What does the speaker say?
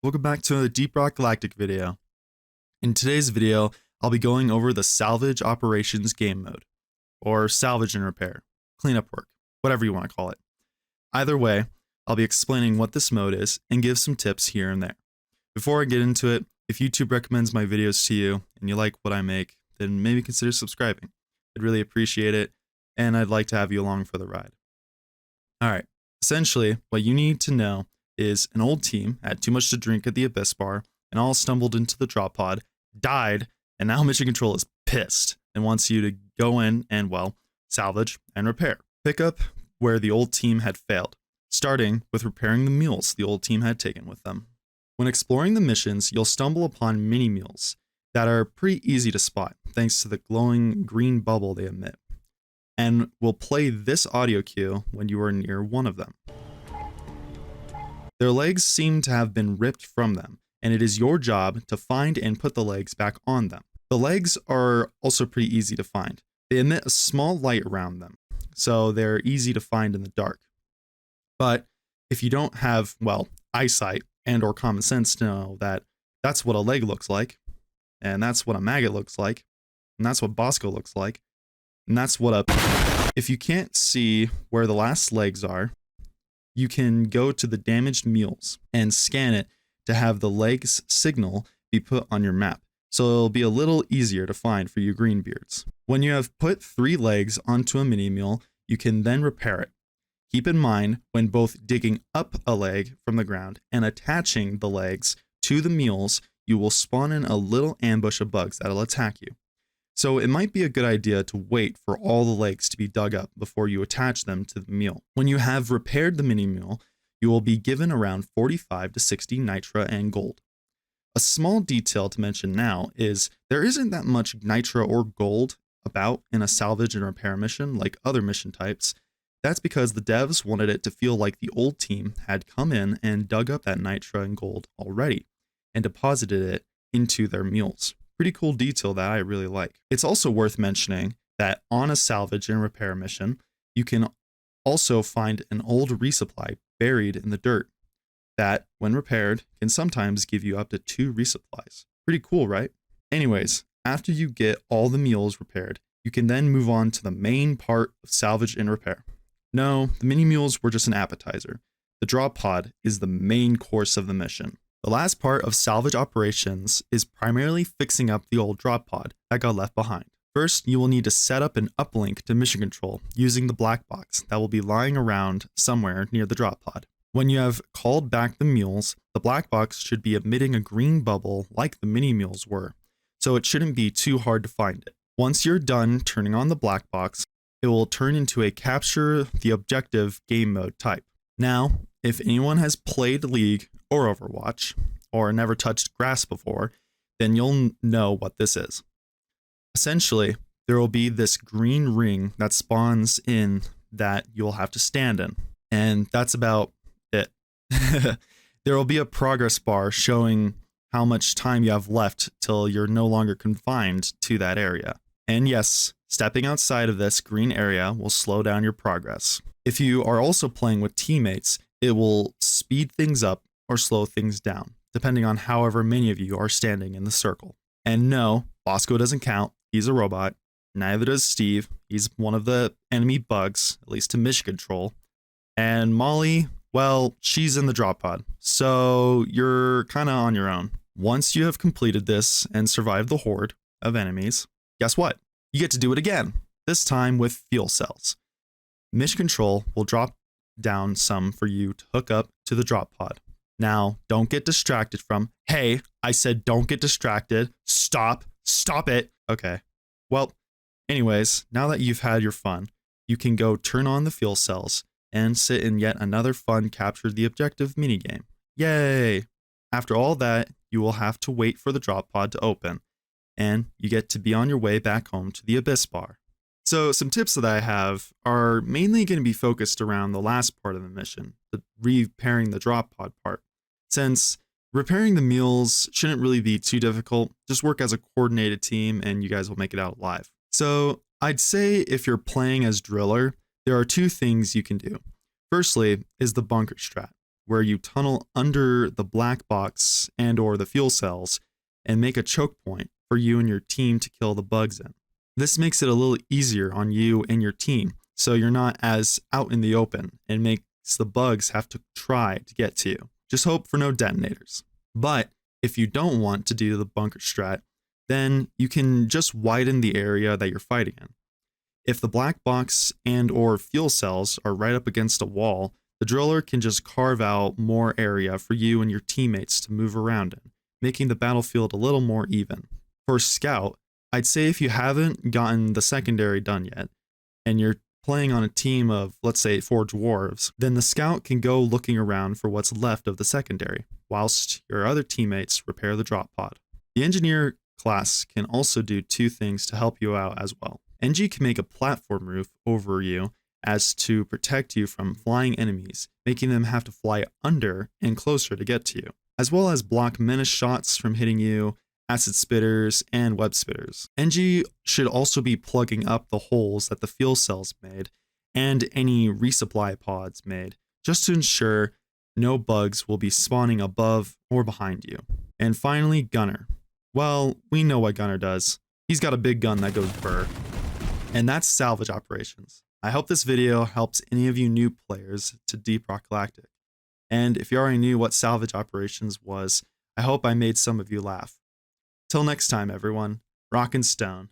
welcome back to another Deep Rock Galactic video. In today's video, I'll be going over the Salvage Operations game mode, or Salvage and Repair, cleanup work, whatever you want to call it. Either way, I'll be explaining what this mode is and give some tips here and there. Before I get into it, if YouTube recommends my videos to you and you like what I make, then maybe consider subscribing. I'd really appreciate it, and I'd like to have you along for the ride. Alright, essentially, what you need to know is an old team had too much to drink at the Abyss Bar and all stumbled into the drop pod, died, and now Mission Control is pissed and wants you to go in and, well, salvage and repair. Pick up where the old team had failed, starting with repairing the mules the old team had taken with them. When exploring the missions, you'll stumble upon mini mules that are pretty easy to spot thanks to the glowing green bubble they emit, and will play this audio cue when you are near one of them. Their legs seem to have been ripped from them, and it is your job to find and put the legs back on them. The legs are also pretty easy to find. They emit a small light around them, so they're easy to find in the dark. But if you don't have, well, eyesight and or common sense to know that that's what a leg looks like, and that's what a maggot looks like, and that's what Bosco looks like, and that's what if you can't see where the last legs are, you can go to the damaged mules and scan it to have the legs signal be put on your map, so it'll be a little easier to find for you greenbeards. When you have put 3 legs onto a mini mule, you can then repair it. Keep in mind, when both digging up a leg from the ground and attaching the legs to the mules, you will spawn in a little ambush of bugs that'll attack you. So it might be a good idea to wait for all the legs to be dug up before you attach them to the mule. When you have repaired the mini mule, you will be given around 45 to 60 nitra and gold. A small detail to mention now is there isn't that much nitra or gold about in a salvage and repair mission like other mission types. That's because the devs wanted it to feel like the old team had come in and dug up that nitra and gold already and deposited it into their mules. Pretty cool detail that I really like. It's also worth mentioning that on a salvage and repair mission, you can also find an old resupply buried in the dirt that, when repaired, can sometimes give you up to 2 resupplies. Pretty cool, right? Anyways, after you get all the mules repaired, you can then move on to the main part of salvage and repair. No, the mini mules were just an appetizer. The drop pod is the main course of the mission. The last part of salvage operations is primarily fixing up the old drop pod that got left behind. First, you will need to set up an uplink to Mission Control using the black box that will be lying around somewhere near the drop pod. When you have called back the mules, the black box should be emitting a green bubble like the mini mules were, so it shouldn't be too hard to find it. Once you're done turning on the black box, it will turn into a capture the objective game mode type. Now, if anyone has played League or Overwatch, or never touched grass before, then you'll know what this is. Essentially, there will be this green ring that spawns in that you'll have to stand in, and that's about it. There will be a progress bar showing how much time you have left till you're no longer confined to that area. And yes, stepping outside of this green area will slow down your progress. If you are also playing with teammates, it will speed things up or slow things down, depending on however many of you are standing in the circle. And no, Bosco doesn't count, he's a robot. Neither does Steve, he's one of the enemy bugs, at least to Mission Control. And Molly, well, she's in the drop pod, so you're kinda on your own. Once you have completed this and survived the horde of enemies, guess what? You get to do it again, this time with fuel cells. Mission Control will drop down some for you to hook up to the drop pod. Now, don't get distracted from, hey, I said don't get distracted, stop it. Okay, well, anyways, now that you've had your fun, you can go turn on the fuel cells and sit in yet another fun capture the objective minigame. Yay! After all that, you will have to wait for the drop pod to open, and you get to be on your way back home to the Abyss Bar. So some tips that I have are mainly going to be focused around the last part of the mission, the repairing the drop pod part. Since repairing the mules shouldn't really be too difficult, just work as a coordinated team and you guys will make it out alive. So I'd say if you're playing as Driller, there are 2 things you can do. Firstly is the bunker strat. where you tunnel under the black box and or the fuel cells and make a choke point for you and your team to kill the bugs in. This makes it a little easier on you and your team, so you're not as out in the open and makes the bugs have to try to get to you. Just hope for no detonators. But if you don't want to do the bunker strat, then you can just widen the area that you're fighting in. If the black box and or fuel cells are right up against a wall, the driller can just carve out more area for you and your teammates to move around in, making the battlefield a little more even. For scout, I'd say if you haven't gotten the secondary done yet, and you're playing on a team of, let's say, 4 dwarves, then the scout can go looking around for what's left of the secondary, whilst your other teammates repair the drop pod. The engineer class can also do 2 things to help you out as well. NG can make a platform roof over you as to protect you from flying enemies, making them have to fly under and closer to get to you, as well as block menace shots from hitting you, acid spitters, and web spitters. NG should also be plugging up the holes that the fuel cells made and any resupply pods made, just to ensure no bugs will be spawning above or behind you. And finally, Gunner. Well, we know what Gunner does. He's got a big gun that goes brr. And that's salvage operations. I hope this video helps any of you new players to Deep Rock Galactic. And if you already knew what salvage operations was, I hope I made some of you laugh. Till next time, everyone, rock and stone.